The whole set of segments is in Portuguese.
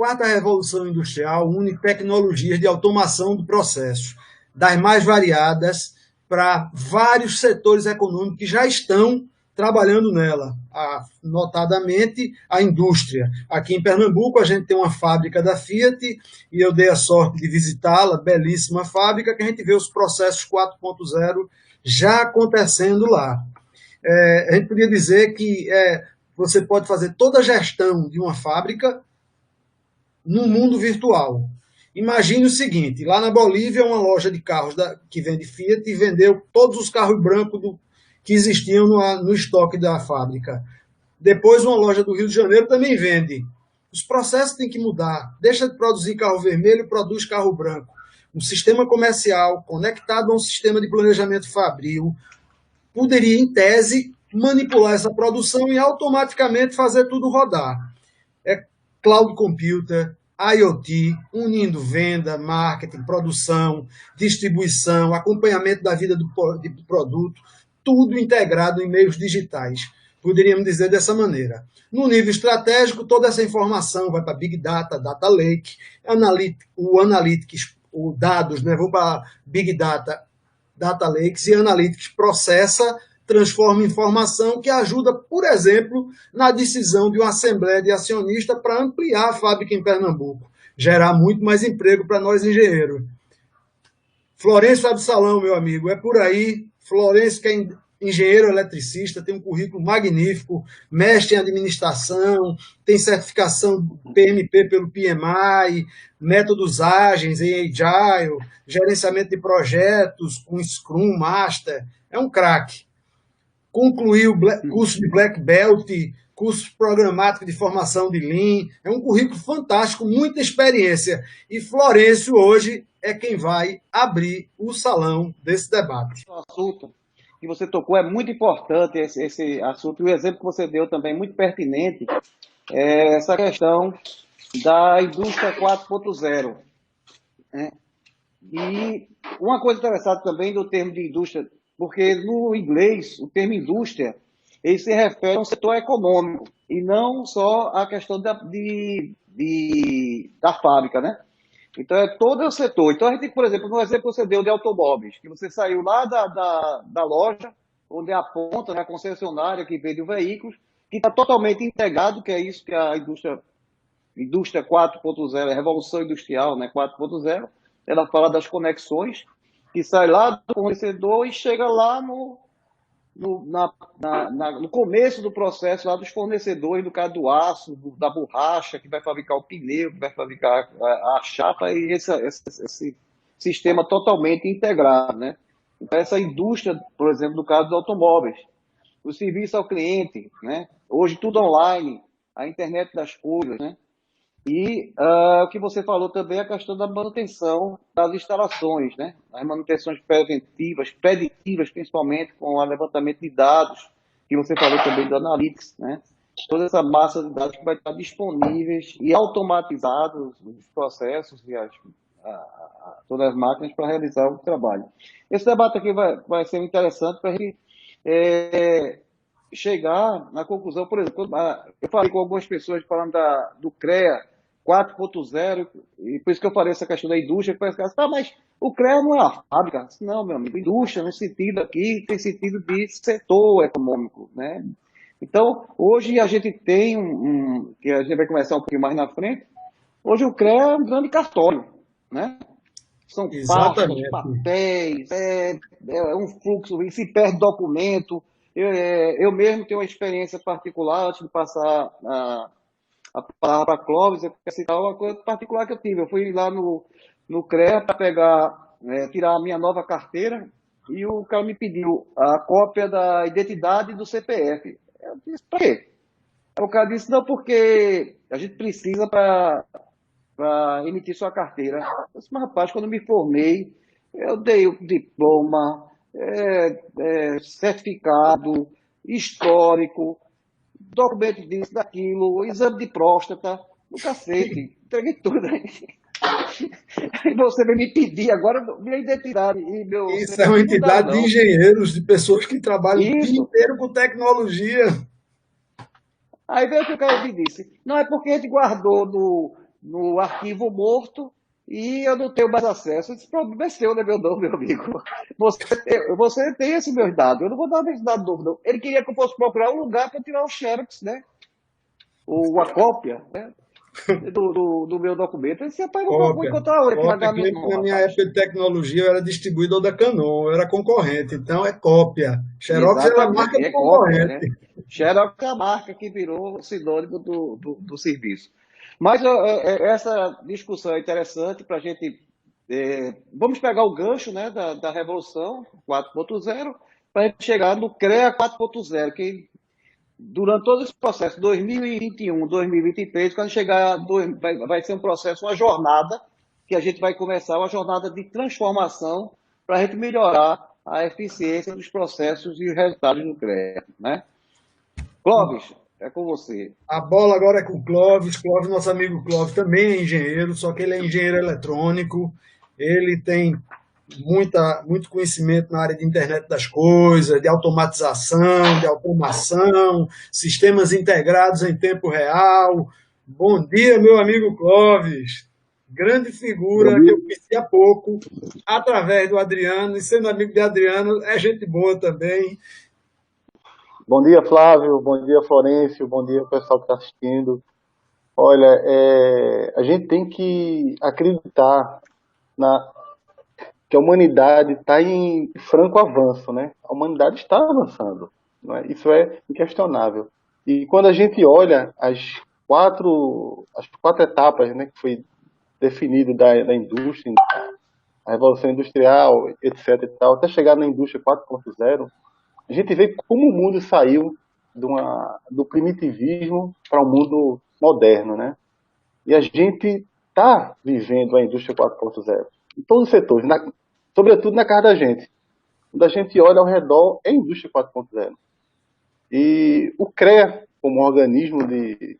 quarta revolução industrial une tecnologias de automação do processo, das mais variadas, para vários setores econômicos que já estão trabalhando nela, notadamente a indústria. Aqui em Pernambuco a gente tem uma fábrica da Fiat e eu dei a sorte de visitá-la, belíssima fábrica, que a gente vê os processos 4.0 já acontecendo lá. A gente podia dizer que você pode fazer toda a gestão de uma fábrica no mundo virtual. Imagine o seguinte, lá na Bolívia, uma loja de carros que vende Fiat e vendeu todos os carros brancos que existiam no estoque da fábrica. Depois, uma loja do Rio de Janeiro também vende. Os processos têm que mudar. Deixa de produzir carro vermelho, produz carro branco. Um sistema comercial conectado a um sistema de planejamento fabril poderia, em tese, manipular essa produção e automaticamente fazer tudo rodar. Cloud computer, IoT, unindo venda, marketing, produção, distribuição, acompanhamento da vida do produto, tudo integrado em meios digitais. Poderíamos dizer dessa maneira. No nível estratégico, toda essa informação vai para Big Data, Data Lake, o Analytics, os dados, né, vão para Big Data, Data Lakes, e Analytics processa, transforma em informação que ajuda, por exemplo, na decisão de uma assembleia de acionistas para ampliar a fábrica em Pernambuco, gerar muito mais emprego para nós engenheiros. Florencio Absalão, meu amigo, é por aí. Florencio, que é engenheiro eletricista, tem um currículo magnífico, mestre em administração, tem certificação PMP pelo PMI, métodos ágeis em Agile, gerenciamento de projetos com Scrum Master, é um craque. Concluiu curso de Black Belt, curso programático de formação de Lean, é um currículo fantástico, muita experiência. E Florencio hoje é quem vai abrir o salão desse debate. O assunto que você tocou é muito importante, esse assunto, e o exemplo que você deu também é muito pertinente, é essa questão da indústria 4.0. Né? E uma coisa interessante também do termo de indústria, porque no inglês o termo indústria ele se refere a um setor econômico e não só a questão da fábrica, né? Então é todo o setor. Então a gente, por exemplo, no exemplo que você deu de automóveis, que você saiu lá da loja, onde é a ponta, né, a concessionária que vende o veículo, que está totalmente integrado, que é isso que a indústria 4.0, a revolução industrial, né, 4.0, ela fala das conexões, que sai lá do fornecedor e chega lá no começo do processo, lá dos fornecedores, do caso do aço, da borracha, que vai fabricar o pneu, que vai fabricar a chapa, e esse sistema totalmente integrado, né? Então, essa indústria, por exemplo, no caso dos automóveis, o serviço ao cliente, né? Hoje tudo online, a internet das coisas, né? E o que você falou também é a questão da manutenção das instalações, né? As manutenções preventivas, preditivas, principalmente com o levantamento de dados, que você falou também do Analytics, né? Toda essa massa de dados que vai estar disponíveis e automatizados os processos e todas as máquinas para realizar o trabalho. Esse debate aqui vai ser interessante para a gente chegar na conclusão. Por exemplo, eu falei com algumas pessoas falando do CREA 4.0, e por isso que eu falei essa questão da indústria, que parece que mas o CREA não é uma fábrica. Não, meu amigo, indústria nesse sentido aqui tem sentido de setor econômico, né? Então, hoje a gente tem que a gente vai começar um pouquinho mais na frente, hoje o CREA é um grande cartório, né? São pastas, papéis, é um fluxo, e se perde documento. Eu mesmo tenho uma experiência particular, antes de passar a palavra para a Clóvis, eu quero citar uma coisa particular que eu tive. Eu fui lá no CREA para tirar a minha nova carteira, e o cara me pediu a cópia da identidade do CPF. Eu disse, para quê? Aí o cara disse, não, porque a gente precisa para emitir sua carteira. Eu disse, mas rapaz, quando me formei, eu dei o diploma, certificado, histórico, documento disso, daquilo, exame de próstata, no cacete, entreguei tudo aí. E você vai me pedir agora minha identidade. Isso é uma entidade de engenheiros, de pessoas que trabalham o dia inteiro com tecnologia. Aí veio o que o cara me disse. Não, é porque a gente guardou no arquivo morto e eu não tenho mais acesso. Esse problema é seu, né, meu amigo? Você tem esses meus dados, eu não vou dar esses dados novos, não. Ele queria que eu fosse procurar um lugar para tirar o xerox, né? Ou a cópia, né? Do meu documento. Esse rapaz, eu vou Cópia. encontrar outra que vai Cópia dar minha que mão, na minha rapaz. época de tecnologia eu era distribuidor da Canon, eu era concorrente, então é cópia. Xerox era a marca Exatamente, do é cópia, né? concorrente. Xerox é a marca que virou sinônimo do serviço. Mas essa discussão é interessante para a gente. Vamos pegar o gancho, né, da Revolução 4.0 para a gente chegar no CREA 4.0, que durante todo esse processo, 2021, 2023, quando chegar, vai ser um processo, uma jornada, que a gente vai começar, uma jornada de transformação para a gente melhorar a eficiência dos processos e os resultados do CREA, né? Clóvis, é com você. A bola agora é com o Clóvis. Clóvis, nosso amigo Clóvis, também é engenheiro, só que ele é engenheiro eletrônico. Ele tem muito conhecimento na área de internet das coisas, de automatização, de automação, sistemas integrados em tempo real. Bom dia, meu amigo Clóvis. Grande Bom figura que dia, eu conheci há pouco, através do Adriano, e sendo amigo de Adriano, é gente boa também. bom dia, Flávio, bom dia, Florencio, bom dia, pessoal que está assistindo. Olha, a gente tem que acreditar que a humanidade está em franco avanço, né? A humanidade está avançando, não é? Isso é inquestionável. E quando a gente olha as quatro etapas, né, que foi definido da indústria, a revolução industrial, etc. e tal, até chegar na indústria 4.0, a gente vê como o mundo saiu do primitivismo para o mundo moderno, né? E a gente está vivendo a indústria 4.0 em todos os setores, sobretudo na casa da gente. Quando a gente olha ao redor, é a indústria 4.0. E o CREA, como organismo,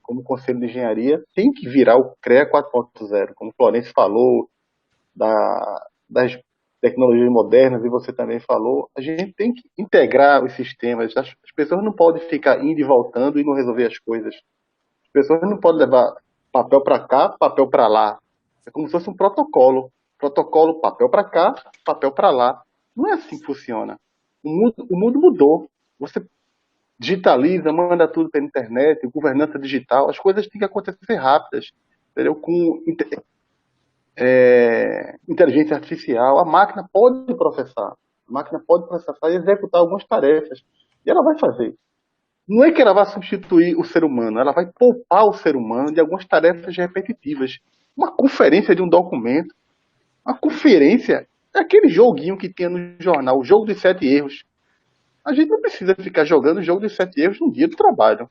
como Conselho de Engenharia, tem que virar o CREA 4.0, como o Florencio falou, das tecnologias modernas, e você também falou, a gente tem que integrar os sistemas. As pessoas não podem ficar indo e voltando e não resolver as coisas. As pessoas não podem levar papel para cá, papel para lá. É como se fosse um protocolo. Protocolo, papel para cá, papel para lá. Não é assim que funciona. O mundo mudou. Você digitaliza, manda tudo pela internet, governança digital, as coisas têm que acontecer rápidas, entendeu? Com inteligência artificial, a máquina pode processar. A máquina pode processar e executar algumas tarefas. E ela vai fazer. Não é que ela vai substituir o ser humano, ela vai poupar o ser humano de algumas tarefas repetitivas. Uma conferência de um documento, uma conferência é aquele joguinho que tinha no jornal, o jogo dos 7 erros. A gente não precisa ficar jogando o jogo dos 7 erros no dia do trabalho.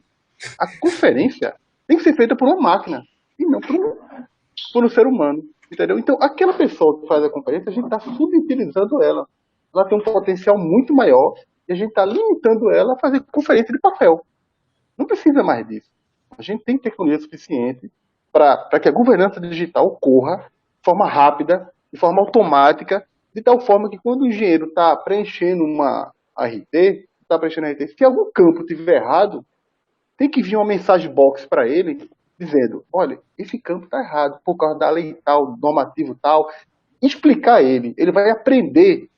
A conferência tem que ser feita por uma máquina e não por um ser humano. Entendeu? Então, aquela pessoa que faz a conferência, a gente está subutilizando ela. Ela tem um potencial muito maior e a gente está limitando ela a fazer conferência de papel. Não precisa mais disso. A gente tem tecnologia suficiente para que a governança digital ocorra de forma rápida, de forma automática, de tal forma que quando o engenheiro está preenchendo uma RT, se algum campo estiver errado, tem que vir uma mensagem box para ele dizendo, olha, esse campo está errado por causa da lei tal, normativo tal. Explicar a ele, ele vai aprender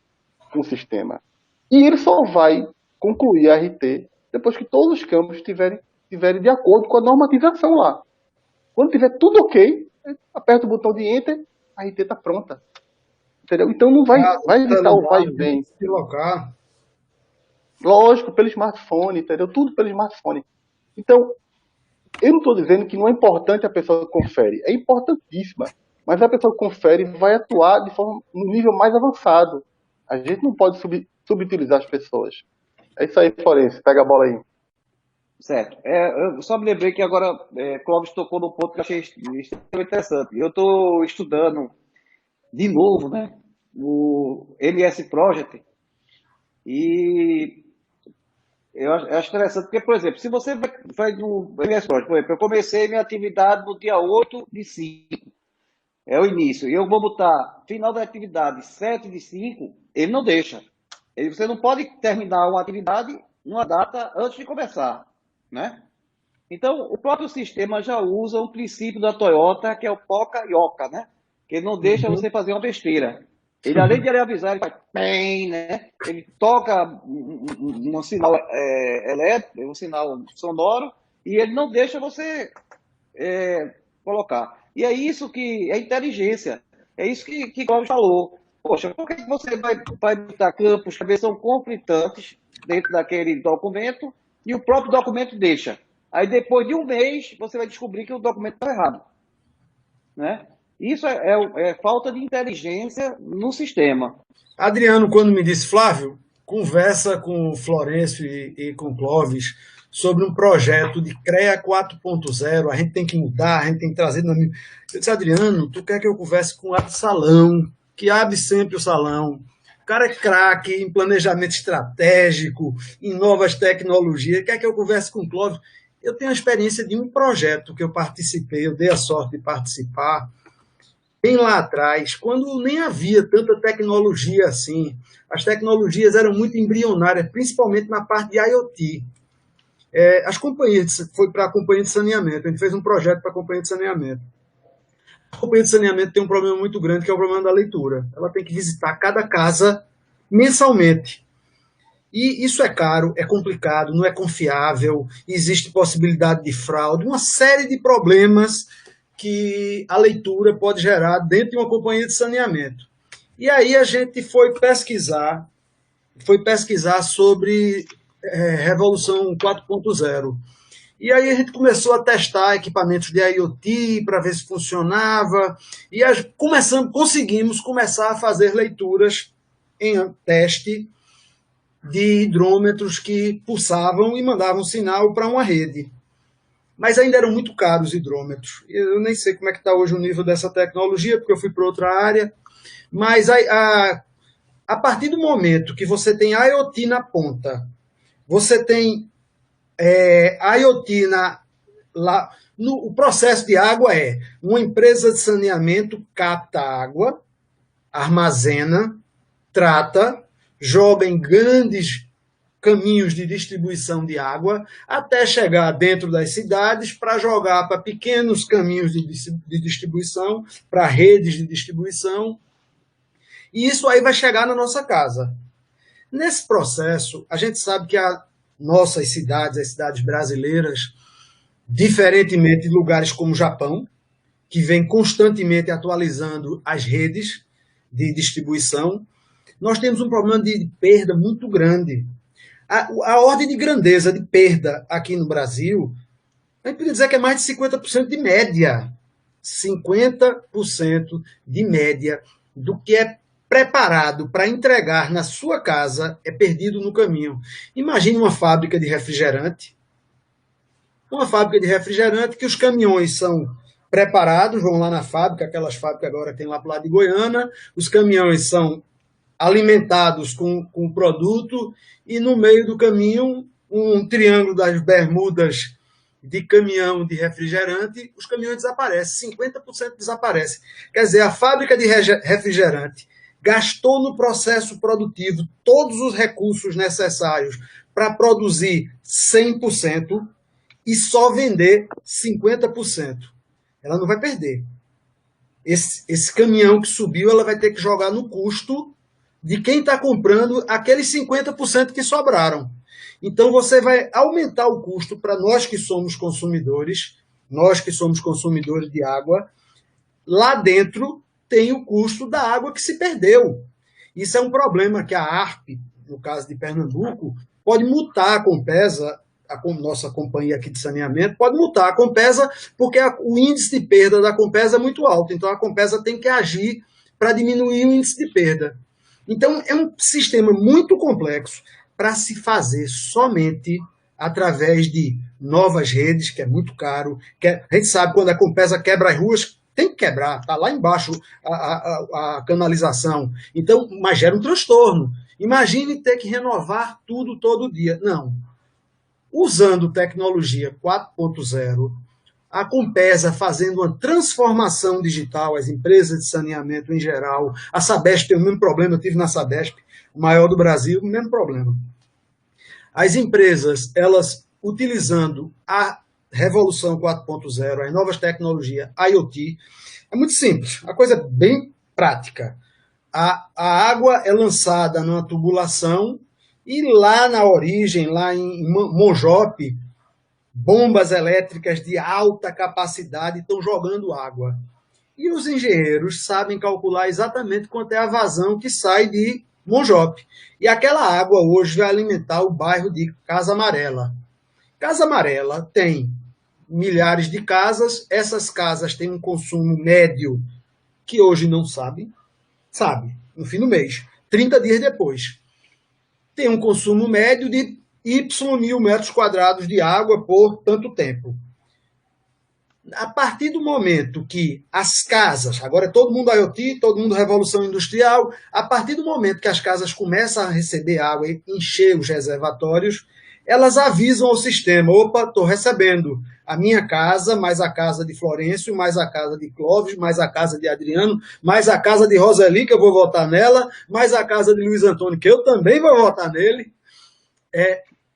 com o sistema. E ele só vai concluir a RT depois que todos os campos estiverem de acordo com a normatização lá. Quando tiver tudo ok, aperta o botão de Enter, a RT está pronta. Entendeu? Então não vai evitar o vai e vem. Se locar. Lógico, pelo smartphone, entendeu? Tudo pelo smartphone. Então, eu não estou dizendo que não é importante a pessoa que confere. É importantíssima. Mas a pessoa que confere vai atuar de forma, no nível mais avançado. A gente não pode subutilizar as pessoas. É isso aí, Florencio. Pega a bola aí. Certo. Eu só me lembrei que agora Clóvis tocou num ponto que eu achei extremamente interessante. Eu estou estudando de novo, né, o MS Project, e eu acho interessante, porque, por exemplo, se você vai no MS Project, por exemplo, eu comecei minha atividade no dia 8/5, é o início, e eu vou botar final da atividade 7/5, ele não deixa. Você não pode terminar uma atividade numa data antes de começar, né? Então, o próprio sistema já usa um princípio da Toyota, que é o Poca-Yoca, né? Que ele não deixa Uhum. você fazer uma besteira. Ele, além de ele avisar, ele faz PEM, né? Ele toca um sinal elétrico, um sinal sonoro, e ele não deixa você colocar. E é isso que é inteligência. É isso que Cláudio falou. Poxa, por que você vai botar campos que são conflitantes dentro daquele documento e o próprio documento deixa? Aí depois de um mês você vai descobrir que o documento está errado, né? Isso é falta de inteligência no sistema. Adriano, quando me disse, Flávio, conversa com o Florencio e com o Clóvis sobre um projeto de CREA 4.0, a gente tem que mudar, a gente tem que trazer... Eu disse, Adriano, tu quer que eu converse com o Absalão, que abre sempre o salão, o cara é craque em planejamento estratégico, em novas tecnologias, quer que eu converse com o Clóvis? Eu tenho a experiência de um projeto que eu participei, eu dei a sorte de participar, bem lá atrás, quando nem havia tanta tecnologia assim. As tecnologias eram muito embrionárias, principalmente na parte de IoT. As companhias, foi para a companhia de saneamento, a gente fez um projeto para a companhia de saneamento. A companhia de saneamento tem um problema muito grande, que é o problema da leitura. Ela tem que visitar cada casa mensalmente. E isso é caro, é complicado, não é confiável, existe possibilidade de fraude, uma série de problemas que a leitura pode gerar dentro de uma companhia de saneamento. E aí a gente foi pesquisar sobre Revolução 4.0. E aí a gente começou a testar equipamentos de IoT para ver se funcionava, e conseguimos começar a fazer leituras em teste de hidrômetros que pulsavam e mandavam sinal para uma rede. Mas ainda eram muito caros os hidrômetros. Eu nem sei como é que está hoje o nível dessa tecnologia, porque eu fui para outra área. Mas a partir do momento que você tem IoT na ponta, você tem IoT o processo de água é uma empresa de saneamento capta água, armazena, trata, joga em grandes caminhos de distribuição de água, até chegar dentro das cidades para jogar para pequenos caminhos de distribuição, para redes de distribuição, e isso aí vai chegar na nossa casa. Nesse processo, a gente sabe que as cidades brasileiras, diferentemente de lugares como o Japão, que vem constantemente atualizando as redes de distribuição, nós temos um problema de perda muito grande. A ordem de grandeza de perda aqui no Brasil, a gente poderia dizer que é mais de 50% de média. 50% de média do que é preparado para entregar na sua casa é perdido no caminho. Imagine uma fábrica de refrigerante. Uma fábrica de refrigerante que os caminhões são preparados, vão lá na fábrica, aquelas fábricas agora que tem lá para o lado de Goiânia, os caminhões são alimentados com o produto, e no meio do caminho, um triângulo das Bermudas de caminhão de refrigerante, os caminhões desaparecem, 50% desaparecem. Quer dizer, a fábrica de refrigerante gastou no processo produtivo todos os recursos necessários para produzir 100% e só vender 50%. Ela não vai perder. Esse caminhão que subiu, ela vai ter que jogar no custo de quem está comprando aqueles 50% que sobraram. Então você vai aumentar o custo para nós que somos consumidores de água. Lá dentro tem o custo da água que se perdeu. Isso é um problema que a ARP, no caso de Pernambuco, pode multar a Compesa, a nossa companhia aqui de saneamento, pode multar a Compesa, porque o índice de perda da Compesa é muito alto. Então a Compesa tem que agir para diminuir o índice de perda. Então, é um sistema muito complexo para se fazer somente através de novas redes, que é muito caro. A gente sabe, quando a Compesa quebra as ruas, tem que quebrar, está lá embaixo a canalização. Então, mas gera um transtorno. Imagine ter que renovar tudo todo dia. Não. Usando tecnologia 4.0, a Compesa fazendo uma transformação digital, as empresas de saneamento em geral, a Sabesp tem o mesmo problema, eu tive na Sabesp, o maior do Brasil, o mesmo problema. As empresas, elas utilizando Revolução 4.0, as novas tecnologias, IoT, é muito simples, a coisa é bem prática. A água é lançada numa tubulação e lá na origem, lá em Monjope, bombas elétricas de alta capacidade estão jogando água. E os engenheiros sabem calcular exatamente quanto é a vazão que sai de Monjope. E aquela água hoje vai alimentar o bairro de Casa Amarela. Casa Amarela tem milhares de casas, essas casas têm um consumo médio que hoje não sabe, no fim do mês, 30 dias depois. Tem um consumo médio de Y mil metros quadrados de água por tanto tempo. A partir do momento que as casas, agora é todo mundo IoT, todo mundo revolução industrial, a partir do momento que as casas começam a receber água e encher os reservatórios, elas avisam ao sistema, opa, estou recebendo a minha casa, mais a casa de Florencio, mais a casa de Clóvis, mais a casa de Adriano, mais a casa de Roseli, que eu vou votar nela, mais a casa de Luiz Antônio, que eu também vou votar nele.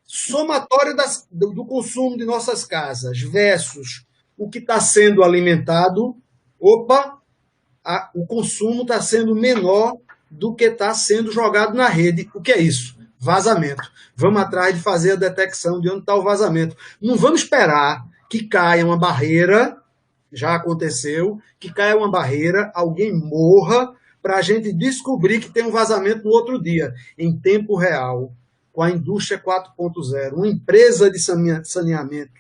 Somatório do consumo de nossas casas versus o que está sendo alimentado, o consumo está sendo menor do que está sendo jogado na rede. O que é isso? Vazamento. Vamos atrás de fazer a detecção de onde está o vazamento. Não vamos esperar que caia uma barreira, já aconteceu, que caia uma barreira, alguém morra, para a gente descobrir que tem um vazamento no outro dia, em tempo real, com a indústria 4.0, uma empresa de saneamento,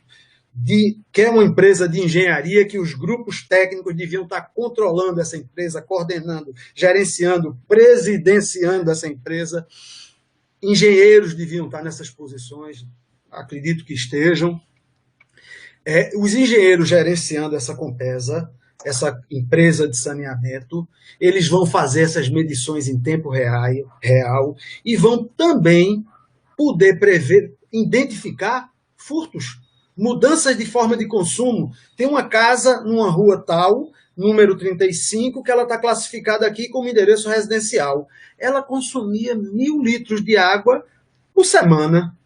que é uma empresa de engenharia, que os grupos técnicos deviam estar controlando essa empresa, coordenando, gerenciando, presidenciando essa empresa. Engenheiros deviam estar nessas posições, acredito que estejam. Os engenheiros gerenciando essa Compesa, essa empresa de saneamento, eles vão fazer essas medições em tempo real e vão também poder prever, identificar furtos, mudanças de forma de consumo. Tem uma casa numa rua tal, número 35, que ela está classificada aqui como endereço residencial. Ela consumia 1.000 litros de água por semana.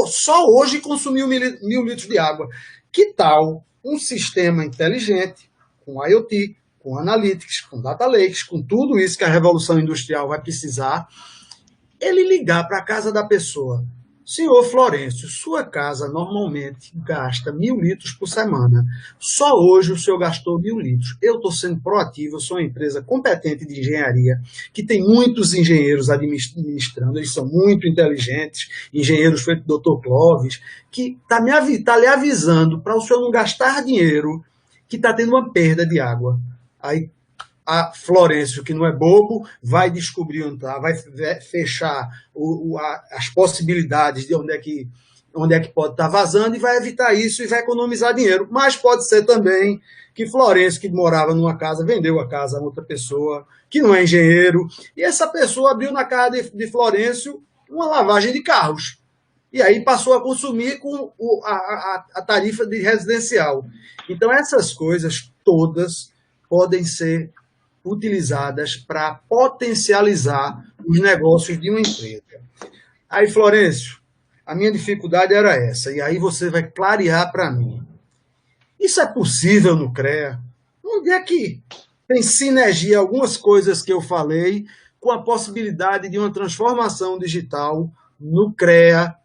Só hoje consumiu 1.000 litros de água. Que tal um sistema inteligente, com IoT, com Analytics, com Data Lakes, com tudo isso que a Revolução Industrial vai precisar, ele ligar para a casa da pessoa: senhor Florencio, sua casa normalmente gasta 1.000 litros por semana. Só hoje o senhor gastou 1.000 litros. Eu estou sendo proativo, eu sou uma empresa competente de engenharia, que tem muitos engenheiros administrando, eles são muito inteligentes, engenheiros feito do Dr. Clóvis, que está lhe avisando para o senhor não gastar dinheiro, que está tendo uma perda de água. Aí a Florencio, que não é bobo, vai descobrir onde está, vai fechar as possibilidades de onde é que pode estar vazando e vai evitar isso e vai economizar dinheiro. Mas pode ser também que Florencio, que morava numa casa, vendeu a casa a outra pessoa, que não é engenheiro, e essa pessoa abriu na casa de Florencio uma lavagem de carros. E aí passou a consumir com a tarifa de residencial. Então, essas coisas todas podem ser utilizadas para potencializar os negócios de uma empresa. Aí, Florencio, a minha dificuldade era essa, e aí você vai clarear para mim. Isso é possível no CREA? Onde é que tem sinergia algumas coisas que eu falei com a possibilidade de uma transformação digital no CREA,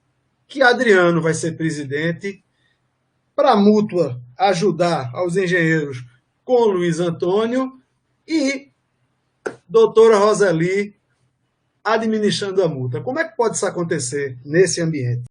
que Adriano vai ser presidente, para a Mútua ajudar aos engenheiros com Luiz Antônio e doutora Roseli administrando a multa. Como é que pode isso acontecer nesse ambiente?